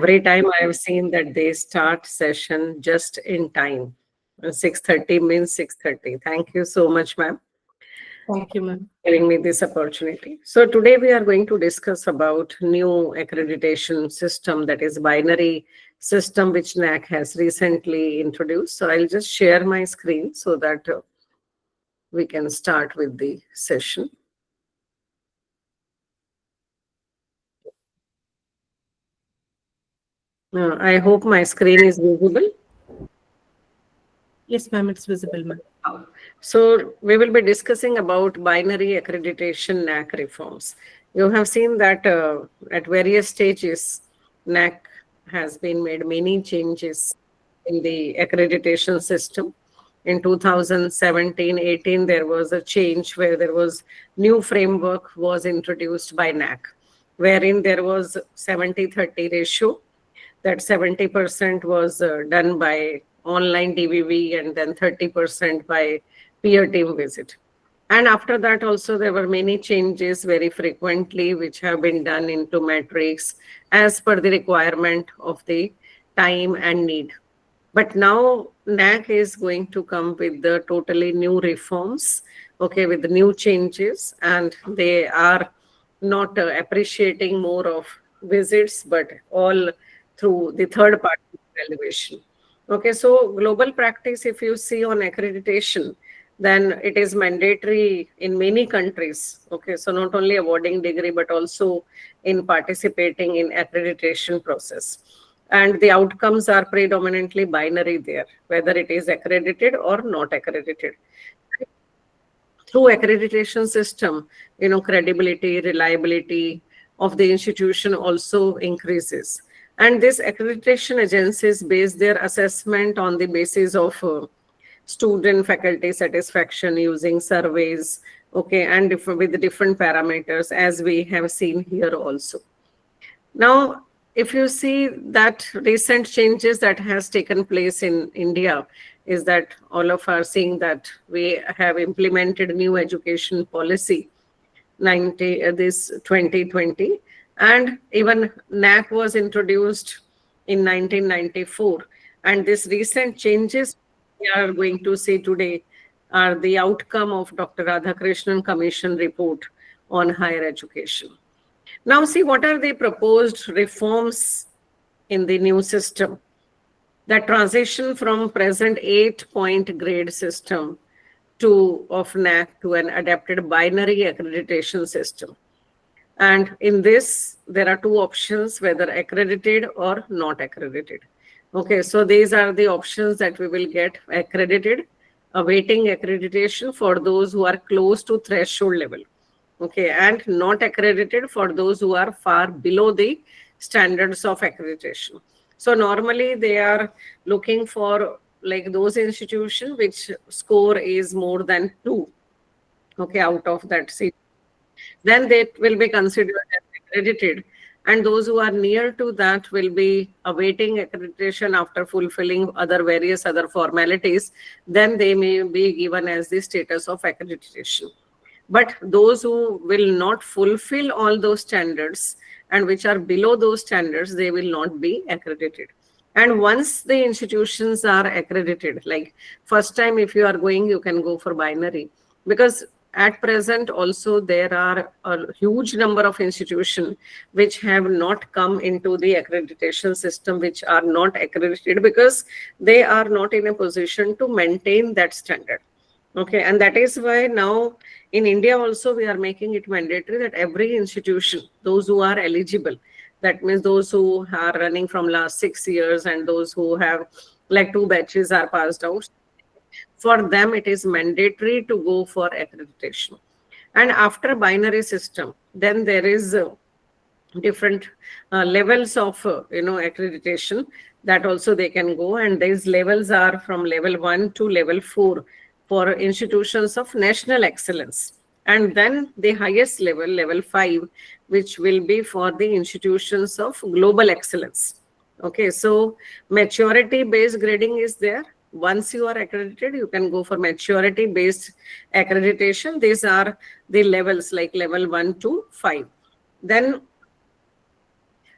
every time I have seen that they start session just in time. 6:30 means 6:30. Thank you so much, ma'am, Thank you, ma'am. giving me this opportunity. So today we are going to discuss about new accreditation system, that is binary system, which NAAC has recently introduced. So I'll just share my screen so that we can start with the session. I hope my screen is visible. Yes, ma'am, it's visible, ma'am. So we will be discussing about binary accreditation NAAC reforms. You have seen that at various stages, NAAC has been made many changes in the accreditation system. In 2017-18, there was a change where there was new framework was introduced by NAAC, wherein there was 70-30 ratio, that 70% was done by online DVV and then 30% by peer team visit. And after that also there were many changes very frequently which have been done into metrics as per the requirement of the time and need. But now NAAC is going to come with the totally new reforms, okay, with the new changes, and they are not appreciating more of visits, but all through the third party evaluation. Okay, so global practice, if you see on accreditation, then it is mandatory in many countries. Okay, so not only awarding degree, but also in participating in accreditation process. And the outcomes are predominantly binary there, whether it is accredited or not accredited. Through accreditation system, credibility, reliability of the institution also increases. And this accreditation agencies base their assessment on the basis of student faculty satisfaction using surveys, okay, and with different parameters, as we have seen here also. Now, if you see that recent changes that has taken place in India, is that all of us are seeing that we have implemented new education policy 2020, and even NAAC was introduced in 1994. And these recent changes we are going to see today are the outcome of Dr. Radhakrishnan Commission report on higher education. Now see what are the proposed reforms in the new system. That transition from present 8-point grade system of NAAC to an adapted binary accreditation system. And in this, there are two options, whether accredited or not accredited. Okay, so these are the options that we will get: accredited, awaiting accreditation for those who are close to threshold level. Okay, and not accredited for those who are far below the standards of accreditation. So normally they are looking for like those institutions which score is more than 2, okay, out of that seat. Then they will be considered as accredited, and those who are near to that will be awaiting accreditation after fulfilling various other formalities. Then they may be given as the status of accreditation. But those who will not fulfill all those standards and which are below those standards, they will not be accredited. And once the institutions are accredited, like first time if you are going, you can go for binary, because at present also there are a huge number of institutions which have not come into the accreditation system, which are not accredited because they are not in a position to maintain that standard. Okay, and that is why now in India also we are making it mandatory that every institution, those who are eligible, that means those who are running from last 6 years and those who have like 2 batches are passed out, for them it is mandatory to go for accreditation. And after binary system, then there is different levels of accreditation that also they can go, and these levels are from level 1 to level 4 for institutions of national excellence, and then the highest level, level 5, which will be for the institutions of global excellence. Okay, so maturity based grading is there. Once you are accredited, you can go for maturity based accreditation. These are the levels like level 1 to 5. Then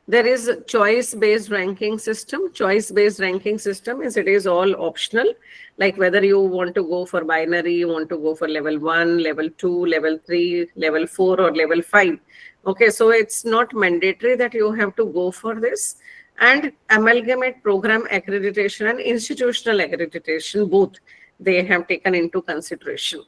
There is a choice-based ranking system. Choice-based ranking system is it is all optional, like whether you want to go for binary, you want to go for level 1, level 2, level 3, level 4, or level 5. Okay, so it's not mandatory that you have to go for this. And amalgamate program accreditation and institutional accreditation, both they have taken into consideration.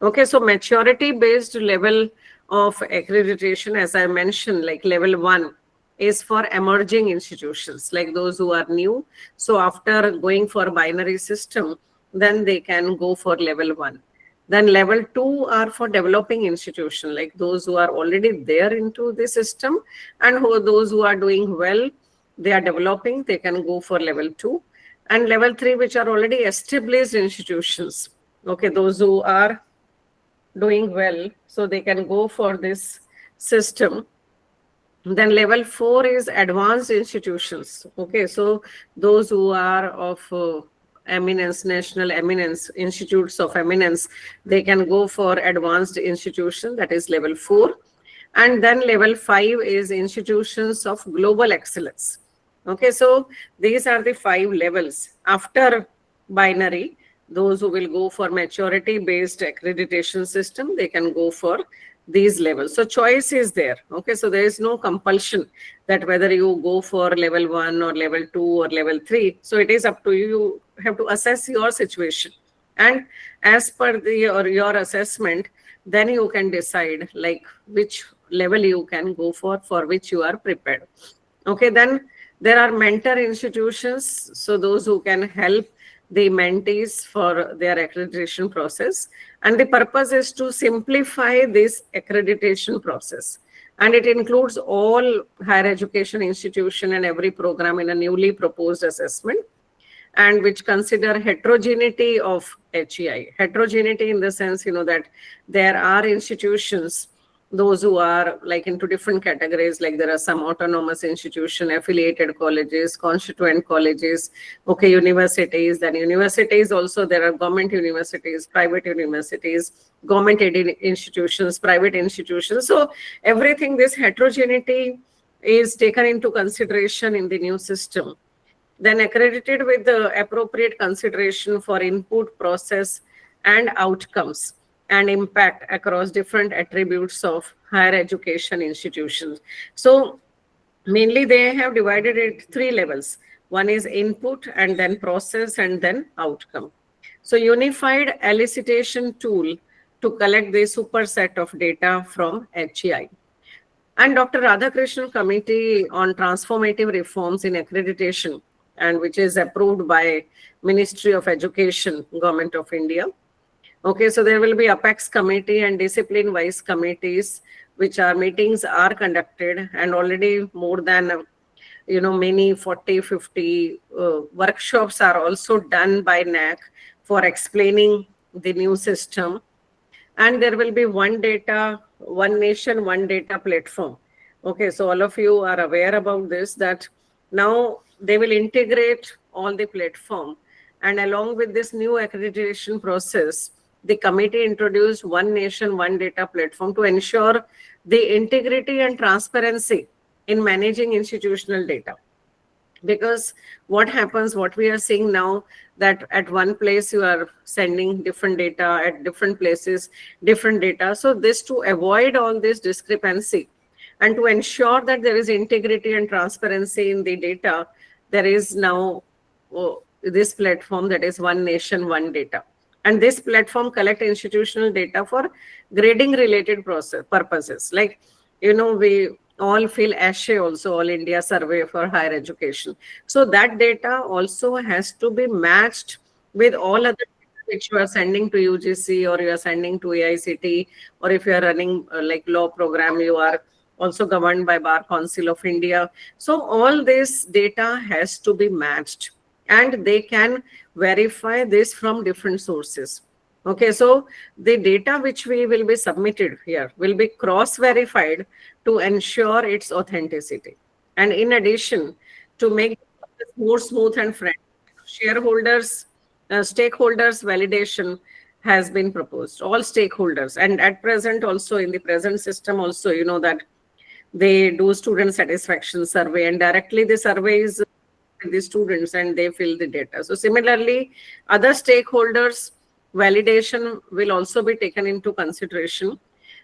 Okay, so maturity based level of accreditation, as I mentioned, like level 1 is for emerging institutions, like those who are new. So after going for binary system, then they can go for level 1. Then level 2 are for developing institution, like those who are already there into the system, and those who are doing well, they are developing, they can go for level 2. And level 3, which are already established institutions. Okay, those who are doing well, so they can go for this system. Then level 4 is advanced institutions. Okay, so those who are of eminence, national eminence, institutes of eminence, they can go for advanced institution, that is level 4. And then level 5 is institutions of global excellence. Okay, so these are the 5 levels. After binary, those who will go for maturity based accreditation system, they can go for these levels. So choice is there. Okay, so there is no compulsion that whether you go for level 1 or level 2 or level 3. So it is up to you. You have to assess your situation, and as per your assessment, then you can decide like which level you can go for which you are prepared. Okay, then there are mentor institutions, so those who can help the mentees for their accreditation process. And the purpose is to simplify this accreditation process. And it includes all higher education institution and every program in a newly proposed assessment, and which consider heterogeneity of HEI. Heterogeneity in the sense, that there are institutions, those who are like into different categories, like there are some autonomous institution, affiliated colleges, constituent colleges, okay, universities. Then universities also, there are government universities, private universities, government aided institutions, private institutions. So everything, this heterogeneity is taken into consideration in the new system. Then accredited with the appropriate consideration for input, process, and outcomes and impact across different attributes of higher education institutions. So mainly they have divided it 3 levels. One is input, and then process, and then outcome. So unified elicitation tool to collect the superset of data from HEI. And Dr. Radhakrishnan Committee on Transformative Reforms in Accreditation, and which is approved by Ministry of Education, Government of India. Okay, so there will be Apex committee and discipline wise committees, which are meetings are conducted, and already more than many 40, 50 workshops are also done by NAAC for explaining the new system. And there will be one data, one nation, one data platform. Okay, so all of you are aware about this, that now they will integrate all the platform. And along with this new accreditation process, the committee introduced one nation, one data platform to ensure the integrity and transparency in managing institutional data. Because what happens, what we are seeing now, that at one place you are sending different data, at different places different data. So this, to avoid all this discrepancy and to ensure that there is integrity and transparency in the data, there is now this platform, that is one nation, one data. And this platform collect institutional data for grading related purposes. Like, we all feel ASHE also, All India Survey for Higher Education. So that data also has to be matched with all other data which you are sending to UGC, or you are sending to AICT, or if you are running like law program, you are also governed by Bar Council of India. So all this data has to be matched, and they can verify this from different sources. Okay, so the data which we will be submitted here will be cross-verified to ensure its authenticity. And in addition, to make it more smooth and friendly, stakeholders validation has been proposed, all stakeholders. And at present also, in the present system also, that they do student satisfaction survey, and directly the survey is with the students and they fill the data. So similarly, other stakeholders validation will also be taken into consideration.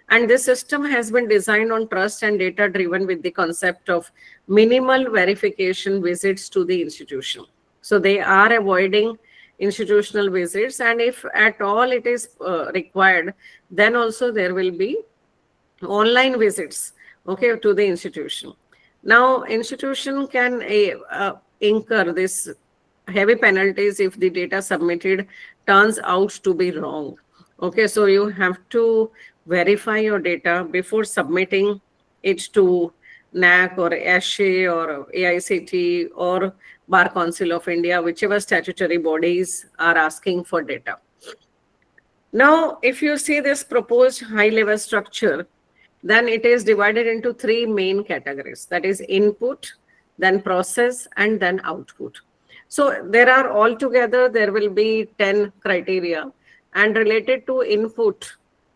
And this system has been designed on trust and data driven with the concept of minimal verification visits to the institution. So they are avoiding institutional visits, and if at all it is required, then also there will be online visits, okay, to the institution. Now institution can incur this heavy penalties if the data submitted turns out to be wrong. Okay, so you have to verify your data before submitting it to NAAC or ASHE or AICT or Bar Council of India, whichever statutory bodies are asking for data. Now, if you see this proposed high-level structure, then it is divided into three main categories. That is input, then process, and then output. So there are altogether, there will be 10 criteria, and related to input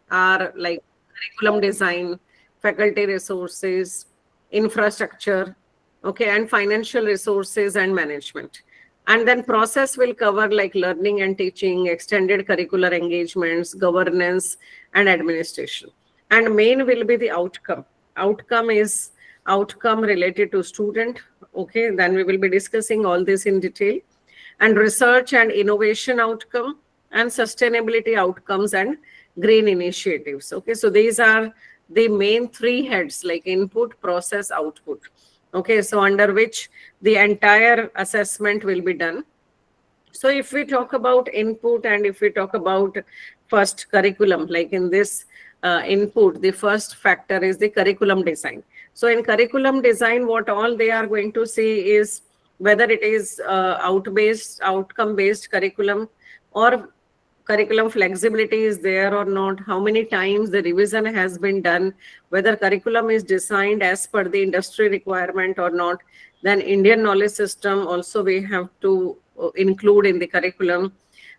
are like curriculum design, faculty resources, infrastructure, okay, and financial resources and management. And then process will cover like learning and teaching, extended curricular engagements, governance, and administration. And main will be the outcome. Outcome is outcome related to student. Okay, then we will be discussing all this in detail. And research and innovation outcome, and sustainability outcomes, and green initiatives. Okay, so these are the main three heads, like input, process, output. Okay, so under which the entire assessment will be done. So if we talk about input, and if we talk about first curriculum, like in this input, the first factor is the curriculum design. So in curriculum design, what all they are going to see is whether it is outcome based curriculum, or curriculum flexibility is there or not, how many times the revision has been done, whether curriculum is designed as per the industry requirement or not. Then Indian knowledge system also we have to include in the curriculum.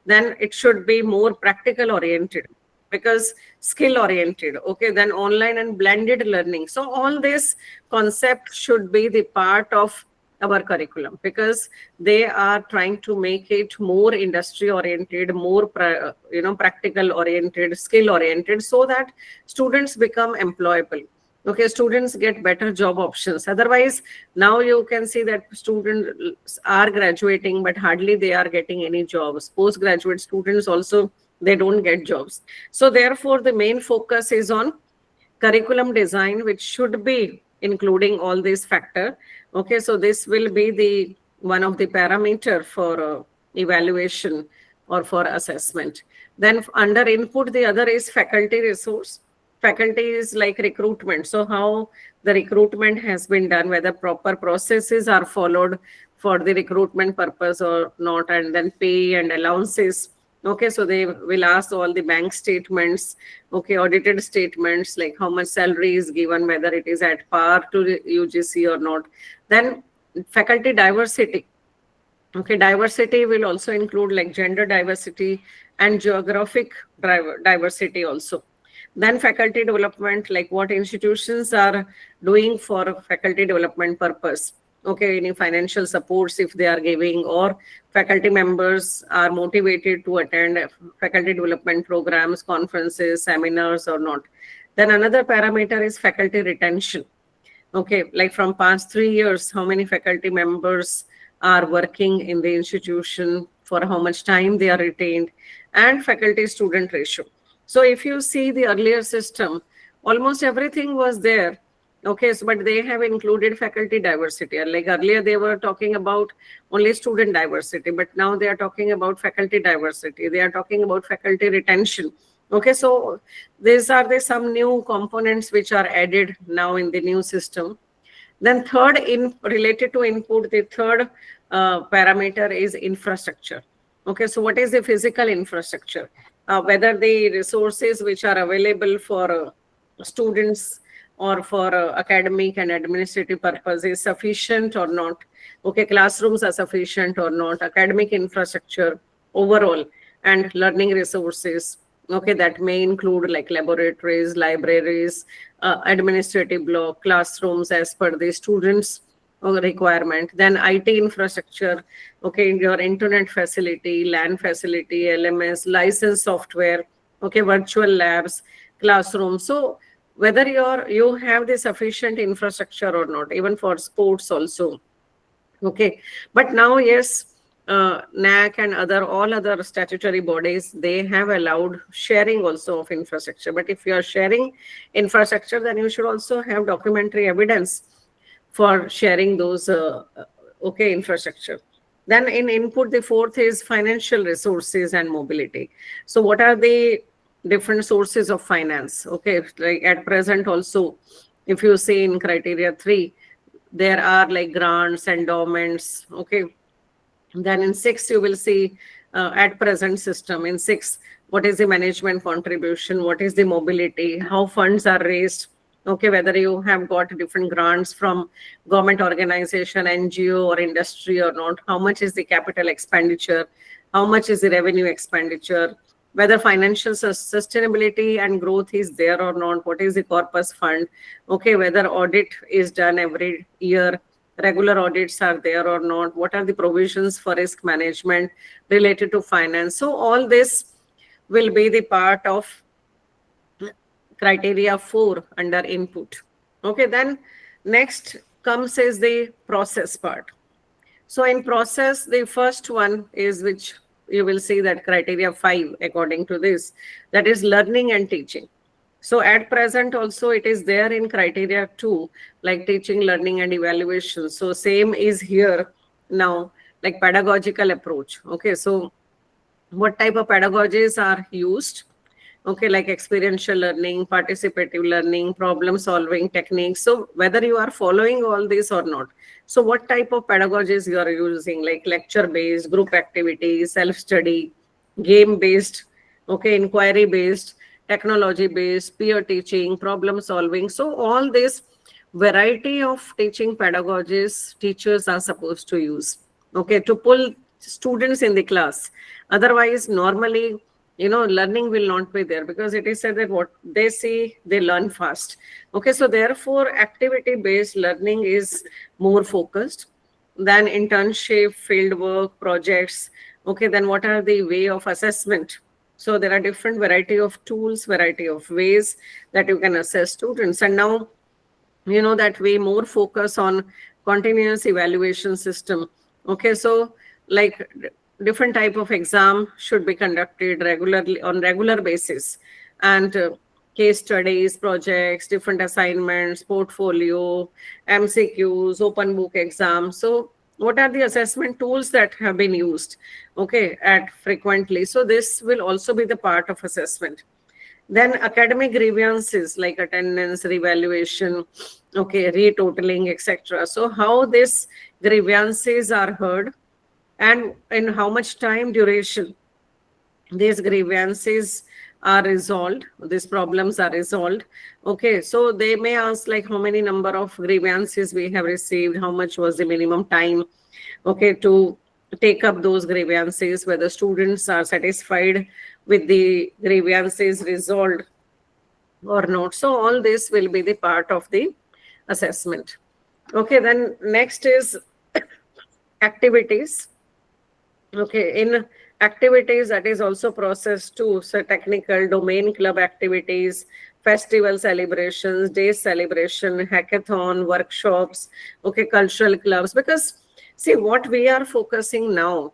Then it should be more practical oriented, because skill oriented. Okay, then online and blended learning. So all this concept should be the part of our curriculum, because they are trying to make it more industry oriented, more practical oriented, skill oriented, so that students become employable. Okay, students get better job options. Otherwise, now you can see that students are graduating, but hardly they are getting any jobs. Postgraduate students also, they don't get jobs. So therefore, the main focus is on curriculum design, which should be including all these factors. Okay, so this will be the one of the parameter for evaluation or for assessment. Then under input, the other is faculty resource. Faculty is like recruitment. So how the recruitment has been done, whether proper processes are followed for the recruitment purpose or not, and then pay and allowances. Okay, so they will ask all the bank statements, okay, audited statements, like how much salary is given, whether it is at par to the UGC or not. Then faculty diversity. Okay, diversity will also include like gender diversity and geographic diversity also. Then faculty development, like what institutions are doing for faculty development purpose. Okay, any financial supports if they are giving, or faculty members are motivated to attend faculty development programs, conferences, seminars or not. Then another parameter is faculty retention. Okay, like from past 3 years, how many faculty members are working in the institution, for how much time they are retained, and faculty student ratio. So if you see the earlier system, almost everything was there. Okay, so but they have included faculty diversity. Like earlier they were talking about only student diversity, but now they are talking about faculty diversity. They are talking about faculty retention. Okay, so these are the some new components which are added now in the new system. Then third, in related to input, the third parameter is infrastructure. Okay, so what is the physical infrastructure? Whether the resources which are available for students or for academic and administrative purpose is sufficient or not. Okay, classrooms are sufficient or not, academic infrastructure overall, and learning resources, Okay, that may include like laboratories, libraries, administrative block, classrooms as per the students' requirement. Then IT infrastructure, okay, your internet facility, LAN facility, LMS, licensed software, okay, virtual labs, classrooms. So whether you have the sufficient infrastructure or not, even for sports also. Okay, but now yes, NAAC and all other statutory bodies, they have allowed sharing also of infrastructure. But if you are sharing infrastructure, then you should also have documentary evidence for sharing those okay infrastructure. Then in input, the fourth is financial resources and mobility. So what are the different sources of finance? Okay, like at present also, if you see in criteria 3, there are like grants, endowments. Okay, then in 6, you will see at present system. In 6, what is the management contribution? What is the mobility? How funds are raised? Okay, whether you have got different grants from government organization, NGO or industry or not. How much is the capital expenditure? How much is the revenue expenditure? Whether financial sustainability and growth is there or not. What is the corpus fund? Okay, whether audit is done every year, regular audits are there or not, what are the provisions for risk management related to finance. So all this will be the part of criteria 4 under input. Okay, then next comes is the process part. So in process, the first one is, which you will see that criteria 5 according to this, that is learning and teaching. So at present also it is there in criteria 2, like teaching, learning and evaluation. So same is here now, like pedagogical approach. Okay, so what type of pedagogies are used? Okay, like experiential learning, participative learning, problem solving techniques. So whether you are following all this or not, so what type of pedagogies you are using, like lecture based, group activities, self study, game based, okay, inquiry based, technology based, peer teaching, problem solving. So all this variety of teaching pedagogies teachers are supposed to use, okay, to pull students in the class. Otherwise normally, learning will not be there, because it is said that what they see they learn fast. Okay, so therefore activity based learning is more focused than internship, field work, projects. Okay, then what are the way of assessment? So there are different variety of tools, variety of ways that you can assess students. And now that we more focus on continuous evaluation system. Okay, so like different type of exam should be conducted regularly on regular basis, and case studies, projects, different assignments, portfolio, MCQs, open book exams. So what are the assessment tools that have been used, okay, at frequently? So this will also be the part of assessment. Then academic grievances like attendance, revaluation, okay, retotaling, etc. So how these grievances are heard, and in how much time duration these grievances are resolved, these problems are resolved. Okay, so they may ask like how many number of grievances we have received, how much was the minimum time, okay, to take up those grievances, whether students are satisfied with the grievances resolved or not. So all this will be the part of the assessment. Okay, then next is activities. Okay, in activities, that is also process too. So technical, domain club activities, festival celebrations, day celebration, hackathon, workshops, okay, cultural clubs. Because see, what we are focusing now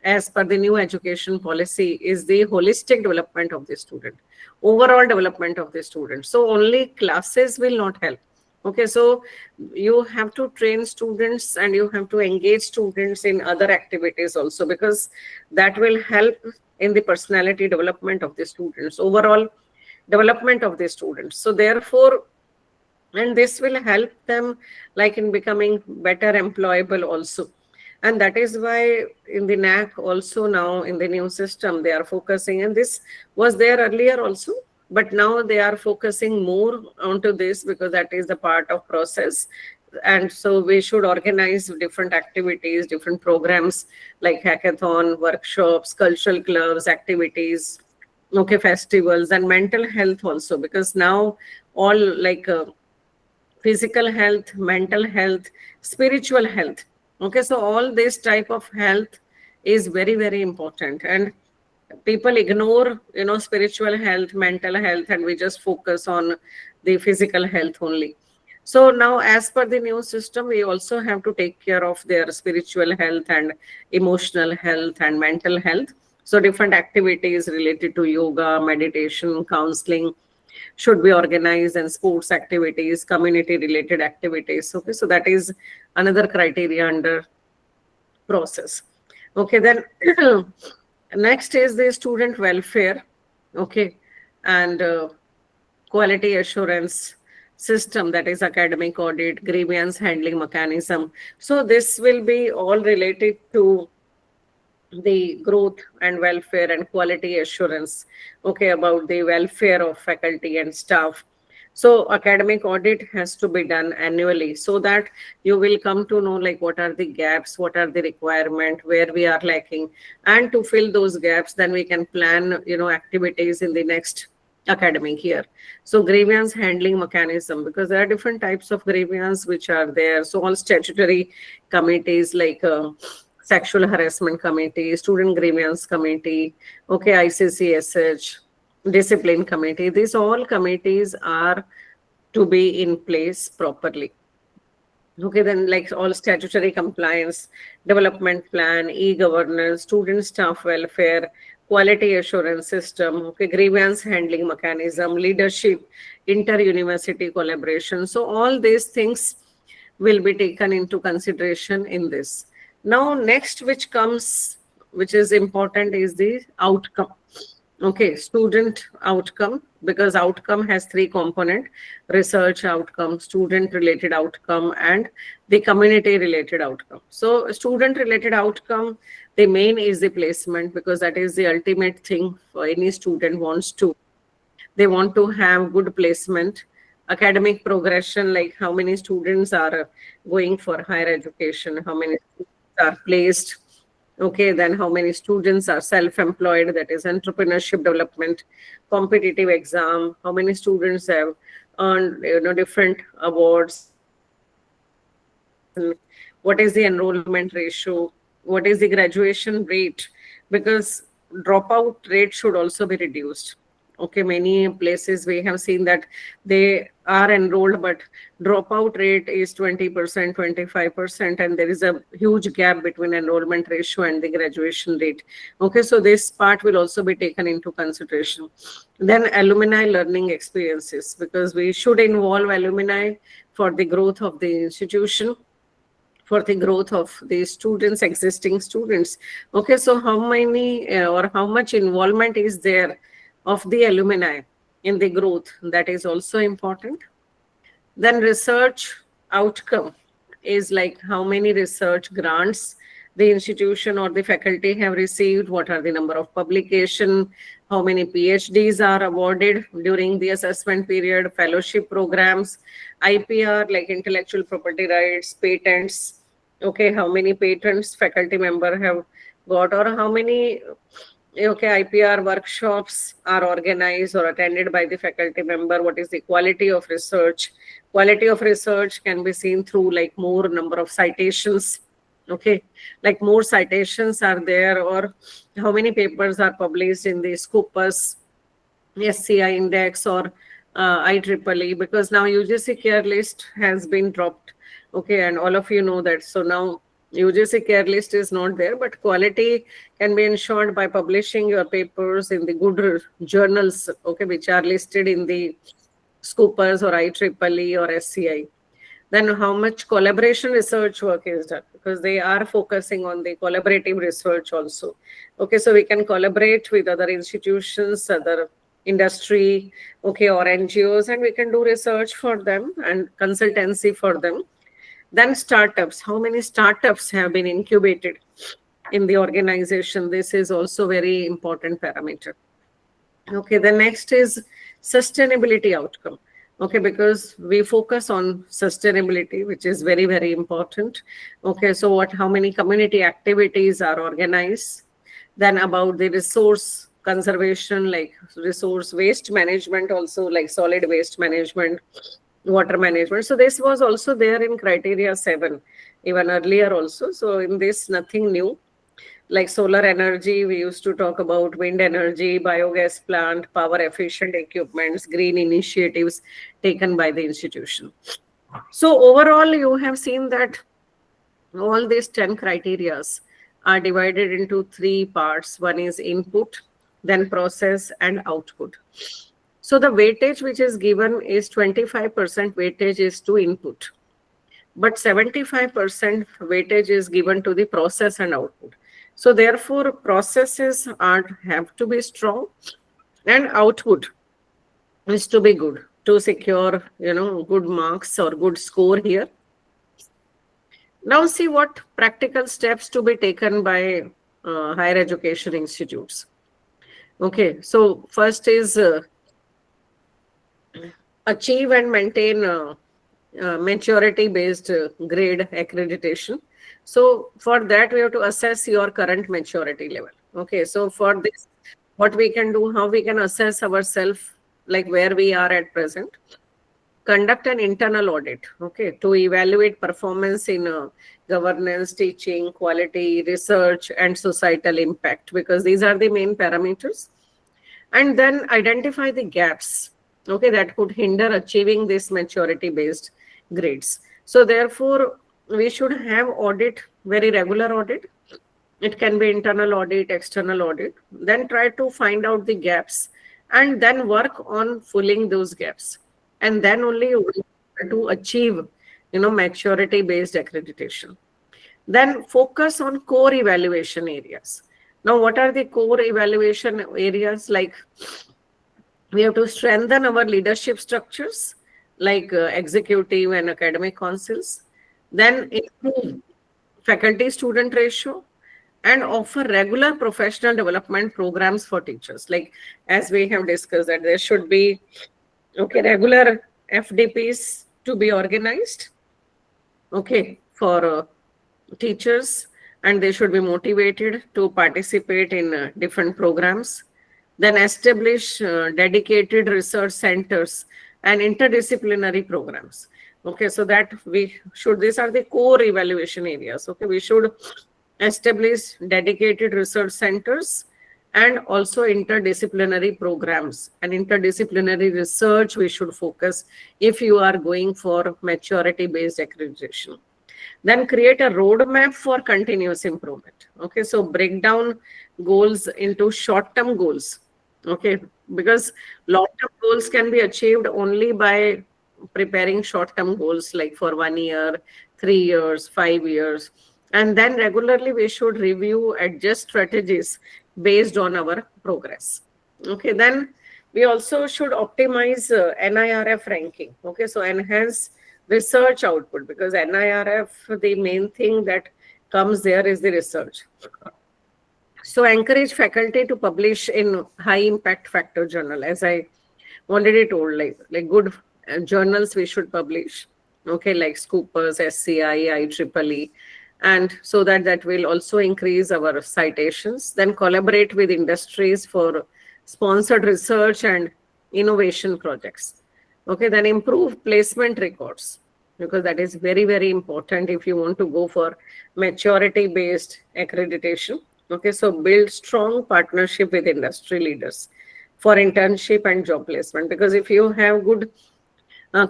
as per the new education policy is the holistic development of the student, overall development of the student. So only classes will not help. Okay, so you have to train students and you have to engage students in other activities also, because that will help in the personality development of the students, overall development of the students. So therefore, and this will help them like in becoming better employable also. And that is why in the NAAC also, now in the new system they are focusing, and this was there earlier also, but now they are focusing more onto this, because that is the part of process. And so we should organize different activities, different programs like hackathon, workshops, cultural clubs, activities, okay, festivals, and mental health also, because now all like physical health, mental health, spiritual health. Okay, so all this type of health is very, very important. And people ignore, spiritual health, mental health, and we just focus on the physical health only. So now, as per the new system, we also have to take care of their spiritual health and emotional health and mental health. So different activities related to yoga, meditation, counseling should be organized, and sports activities, community related activities. Okay, so that is another criteria under process. Okay, then next is the student welfare. Okay, and quality assurance system, that is academic audit, grievance handling mechanism. So this will be all related to the growth and welfare and quality assurance, okay, about the welfare of faculty and staff. So academic audit has to be done annually, so that you will come to know like what are the gaps, what are the requirement, where we are lacking, and to fill those gaps, then we can plan, activities in the next academic year. So grievance handling mechanism, because there are different types of grievance which are there. So all statutory committees like sexual harassment committee, student grievance committee, okay, ICCSH, discipline committee, these all committees are to be in place properly. Okay, then like all statutory compliance, development plan, e-governance, student staff welfare, quality assurance system, okay, grievance handling mechanism, leadership, inter-university collaboration. So all these things will be taken into consideration in this. Now, next which comes, which is important, is the outcome. Okay, student outcome, because outcome has three component: research outcome, student related outcome, and the community related outcome. So student related outcome, the main is the placement, because that is the ultimate thing for any student wants to. They want to have good placement. Academic progression, like how many students are going for higher education, how many students are placed. Okay, then how many students are self-employed, that is entrepreneurship development, competitive exam, how many students have earned, different awards, and what is the enrollment ratio, what is the graduation rate, because dropout rate should also be reduced. Okay, many places we have seen that they are enrolled, but dropout rate is 20%, 25%, and there is a huge gap between enrollment ratio and the graduation rate. Okay, so this part will also be taken into consideration. Then alumni learning experiences, because we should involve alumni for the growth of the institution, for the growth of the students, existing students. Okay, so how many or how much involvement is there of the alumni in the growth, that is also important. Then research outcome is like how many research grants the institution or the faculty have received, what are the number of publication, how many PhDs are awarded during the assessment period, fellowship programs, IPR like intellectual property rights, patents. Okay, how many patents faculty member have got, or how many, okay, IPR workshops are organized or attended by the faculty member, what is the quality of research. Quality of research can be seen through like more number of citations. Okay, like more citations are there, or how many papers are published in the Scopus, SCI index, or IEEE, because now UGC care list has been dropped. Okay, and all of you know that. So now UGC care list is not there, but quality can be ensured by publishing your papers in the good journals, okay, which are listed in the Scopus or IEEE or SCI. Then how much collaboration research work is done, because they are focusing on the collaborative research also. Okay, so we can collaborate with other institutions, other industry, okay, or NGOs, and we can do research for them and consultancy for them. Then startups, how many startups have been incubated in the organization? This is also very important parameter. Okay, the next is sustainability outcome. Okay, because we focus on sustainability, which is very, very important. Okay, so how many community activities are organized? Then about the resource conservation, like resource waste management, also like solid waste management, water management. So this was also there in criteria 7, even earlier also. So in this, nothing new. Like solar energy, we used to talk about wind energy, biogas plant, power efficient equipments, green initiatives taken by the institution. So overall, you have seen that all these 10 criterias are divided into three parts. One is input, then process, and output. So the weightage which is given is 25% weightage is to input, but 75% weightage is given to the process and output. So therefore, processes are have to be strong, and output is to be good to secure, good marks or good score here. Now see what practical steps to be taken by higher education institutes. Okay, so first is achieve and maintain maturity based grade accreditation. So for that, we have to assess your current maturity level. Okay, so for this, what we can do, how we can assess ourselves, like where we are at present. Conduct an internal audit, okay, to evaluate performance in governance, teaching, quality, research, and societal impact, because these are the main parameters. And then identify the gaps, okay, that could hinder achieving this maturity based grades. So therefore, we should have audit, very regular audit. It can be internal audit, external audit. Then try to find out the gaps and then work on filling those gaps. And then only to achieve, maturity based accreditation. Then focus on core evaluation areas. Now, what are the core evaluation areas? Like, we have to strengthen our leadership structures, like executive and academic councils. Then improve faculty student ratio, and offer regular professional development programs for teachers. Like, as we have discussed, that there should be, okay, regular FDPs to be organized, okay, for teachers, and they should be motivated to participate in different programs. Then establish dedicated research centers and interdisciplinary programs. Okay, so that we should, these are the core evaluation areas. Okay, we should establish dedicated research centers and also interdisciplinary programs. And interdisciplinary research we should focus if you are going for maturity based accreditation. Then create a roadmap for continuous improvement. Okay, so break down goals into short-term goals. Okay, because long-term goals can be achieved only by preparing short-term goals, like for 1 year, 3 years, 5 years. And then regularly we should review, adjust strategies based on our progress. Okay, then we also should optimize NIRF ranking. Okay, so enhance research output, because NIRF, the main thing that comes there is the research. So encourage faculty to publish in high impact factor journal, as I already told, like good journals we should publish. Okay, like Scoopers, SCI, IEEE, and so that will also increase our citations. Then collaborate with industries for sponsored research and innovation projects. Okay, then improve placement records, because that is very, very important if you want to go for maturity based accreditation. Okay, so build strong partnership with industry leaders for internship and job placement, because if you have good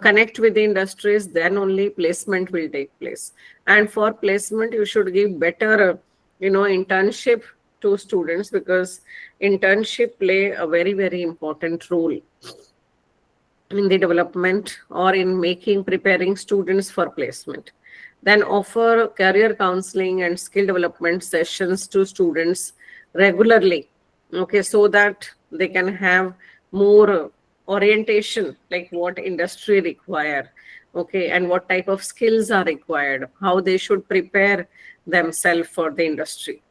connect with the industries, then only placement will take place. And for placement, you should give better, internship to students, because internship play a very, very important role in the development or in preparing students for placement. Then offer career counseling and skill development sessions to students regularly. Okay, so that they can have more orientation, like what industry require, okay, and what type of skills are required, how they should prepare themselves for the industry.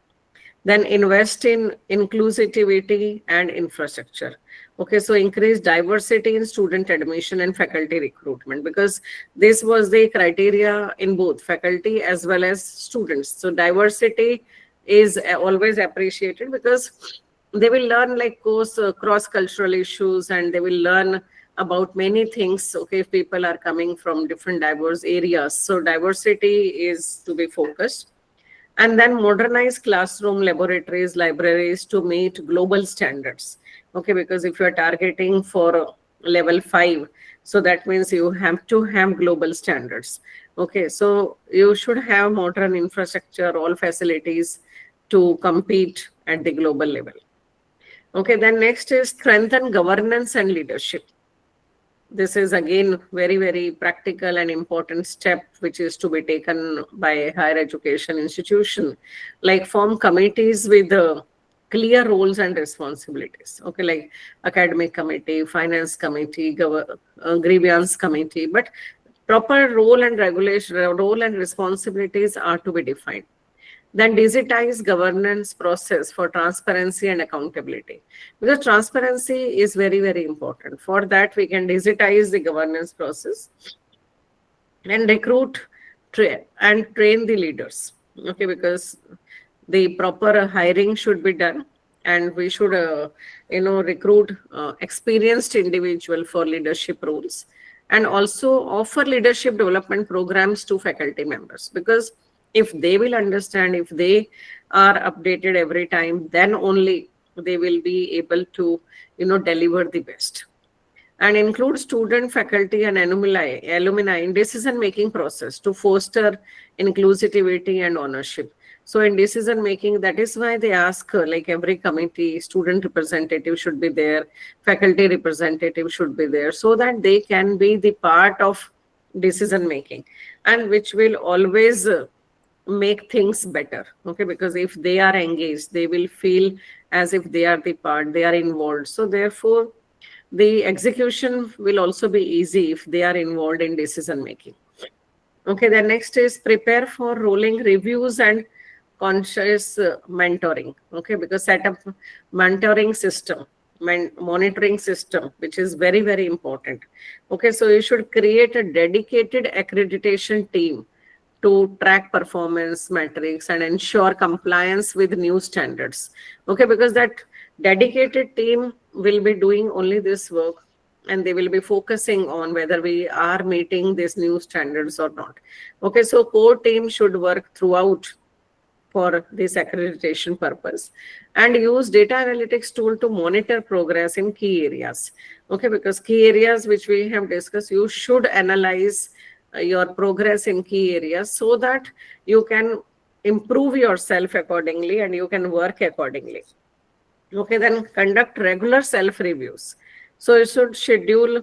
Then invest in inclusivity and infrastructure. Okay, so increase diversity in student admission and faculty recruitment, because this was the criteria in both faculty as well as students. So diversity is always appreciated, because they will learn like course cross-cultural issues, and they will learn about many things. Okay, if people are coming from different diverse areas, so diversity is to be focused. And then modernize classroom, laboratories, libraries to meet global standards. Okay, because if you are targeting for level 5, so that means you have to have global standards. Okay, so you should have modern infrastructure, all facilities to compete at the global level. Okay, then next is strengthen governance and leadership. This is again very, very practical and important step which is to be taken by a higher education institution, like form committees with clear roles and responsibilities. Okay, like academic committee, finance committee, grievance committee, but proper role and regulation, role and responsibilities are to be defined. Then digitize governance process for transparency and accountability, because transparency is very, very important. For that, we can digitize the governance process and recruit, and train the leaders. Okay, because the proper hiring should be done, and we should recruit experienced individual for leadership roles, and also offer leadership development programs to faculty members, because if they will understand, if they are updated every time, then only they will be able to deliver the best. And include student, faculty, and alumni in decision-making process to foster inclusivity and ownership. So in decision-making, that is why they ask, like every committee, student representative should be there, faculty representative should be there, so that they can be the part of decision-making, and which will always make things better. Okay, because if they are engaged, they will feel as if they are the part, they are involved. So therefore, the execution will also be easy if they are involved in decision making. Okay, the next is prepare for rolling reviews and conscious mentoring. Okay, because set up mentoring system, monitoring system, which is very, very important. Okay, so you should create a dedicated accreditation team to track performance metrics and ensure compliance with new standards. Okay, because that dedicated team will be doing only this work, and they will be focusing on whether we are meeting these new standards or not. Okay, so core team should work throughout for this accreditation purpose, and use data analytics tool to monitor progress in key areas. Okay, because key areas which we have discussed, you should analyze your progress in key areas, so that you can improve yourself accordingly and you can work accordingly. Okay, then conduct regular self reviews. So you should schedule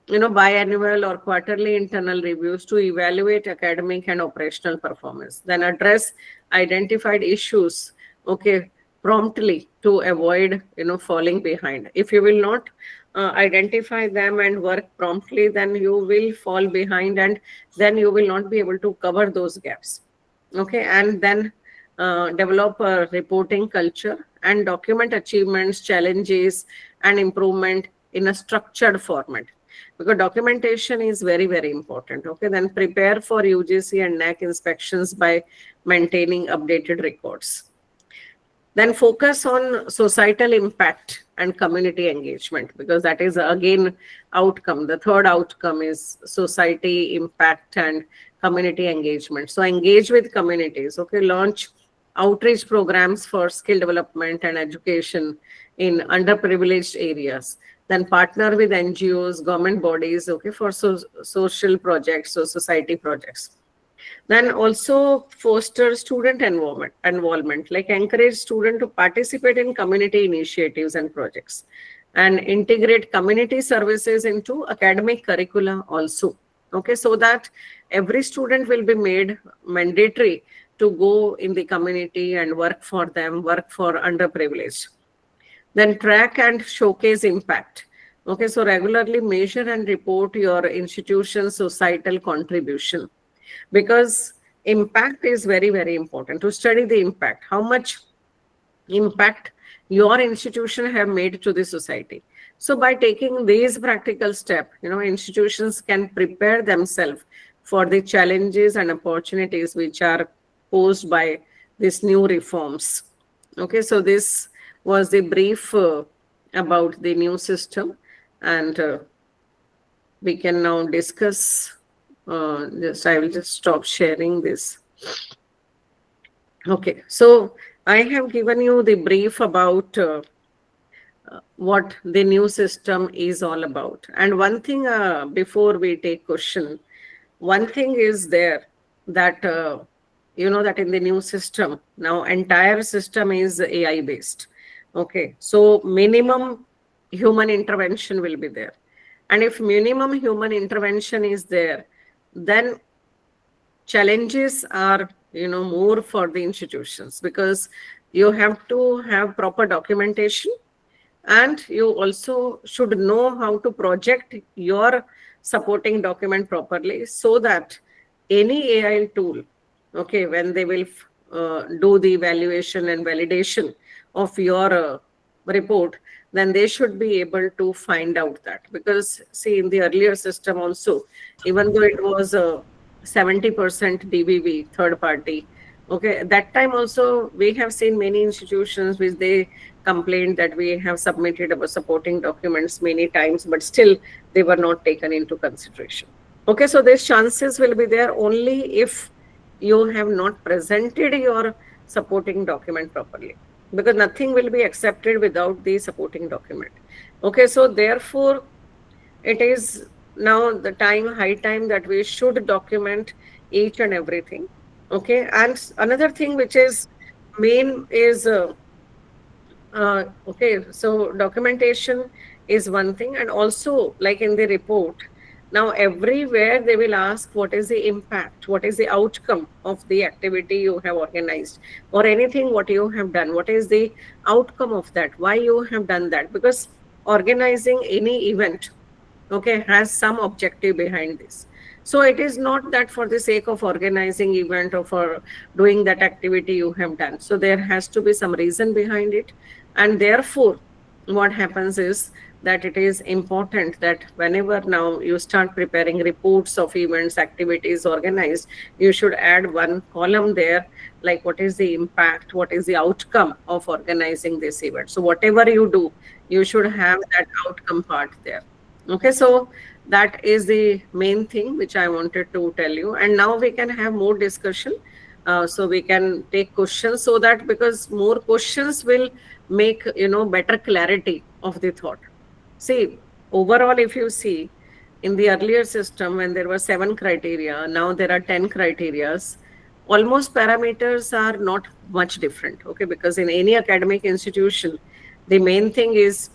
biannual or quarterly internal reviews to evaluate academic and operational performance. Then address identified issues, okay, promptly, to avoid falling behind. If you will not identify them and work promptly, then you will fall behind, and then you will not be able to cover those gaps. Okay, and then develop a reporting culture and document achievements, challenges, and improvement in a structured format, because documentation is very, very important. Okay, then prepare for UGC and NAAC inspections by maintaining updated records. Then focus on societal impact and community engagement, because that is again outcome. The third outcome is society impact and community engagement. So engage with communities. Okay, launch outreach programs for skill development and education in underprivileged areas. Then partner with NGOs, government bodies, okay, for social projects or society projects. Then also foster student involvement, like encourage students to participate in community initiatives and projects, and integrate community services into academic curricula also. Okay, so that every student will be made mandatory to go in the community and work for them, work for underprivileged. Then track and showcase impact. Okay, so regularly measure and report your institution's societal contribution, because impact is very, very important. To study the impact, how much impact your institution have made to the society. So by taking these practical steps, institutions can prepare themselves for the challenges and opportunities which are posed by these new reforms. Okay, so this was the brief about the new system, and we can now discuss. Just I will just stop sharing this. Okay, so I have given you the brief about what the new system is all about. And one thing, before we take question, one thing is there that that in the new system now entire system is AI based. Okay, so minimum human intervention will be there, and if minimum human intervention is there, then challenges are more for the institutions, because you have to have proper documentation, and you also should know how to project your supporting document properly, so that any AI tool, okay, when they will do the evaluation and validation of your report, then they should be able to find out that. Because see, in the earlier system also, even though it was 70% DBV, third party, okay, that time also we have seen many institutions which they complained that we have submitted our supporting documents many times, but still they were not taken into consideration. Okay, so these chances will be there only if you have not presented your supporting document properly, because nothing will be accepted without the supporting document. Okay, so therefore it is now the time, high time, that we should document each and everything. Okay, and another thing which is main is okay, so documentation is one thing, and also like in the report, now everywhere they will ask what is the impact, what is the outcome of the activity you have organized, or anything what you have done, what is the outcome of that, why you have done that, because organizing any event, okay, has some objective behind this. So it is not that for the sake of organizing event or for doing that activity you have done. So there has to be some reason behind it, and therefore what happens is that it is important that whenever now you start preparing reports of events, activities organized, you should add one column there, like what is the impact, what is the outcome of organizing this event. So whatever you do, you should have that outcome part there. Okay, so that is the main thing which I wanted to tell you. And now we can have more discussion. So we can take questions, so that because more questions will make better clarity of the thought. See, overall, if you see in the earlier system, when there were 7 criteria, now there are 10 criterias. Almost parameters are not much different. Okay, because in any academic institution, the main thing is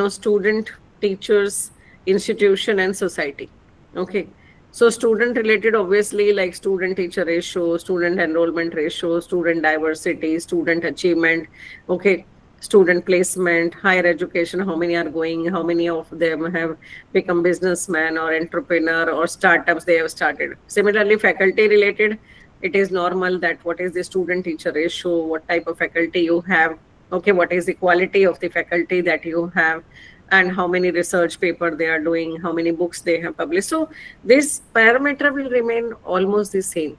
student, teachers, institution, and society. Okay, so student related, obviously, like student teacher ratio, student enrollment ratio, student diversity, student achievement. Okay, student placement, higher education, how many are going, how many of them have become businessman or entrepreneur or startups they have started. Similarly, faculty related, it is normal that what is the student teacher ratio, what type of faculty you have, okay, what is the quality of the faculty that you have, and how many research paper they are doing, how many books they have published. So this parameter will remain almost the same.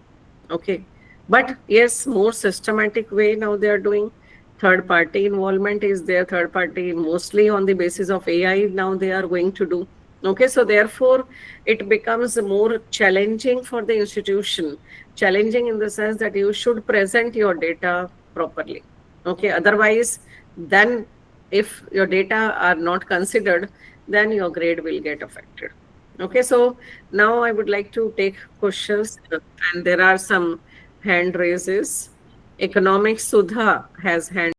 Okay, but yes, more systematic way now they are doing. Third party involvement is there, third party mostly on the basis of AI now they are going to do. Okay, so therefore it becomes more challenging for the institution, challenging in the sense that you should present your data properly. Okay, otherwise, then if your data are not considered, then your grade will get affected. Okay, so now I would like to take questions, and there are some hand raises. Economics Sudha has hand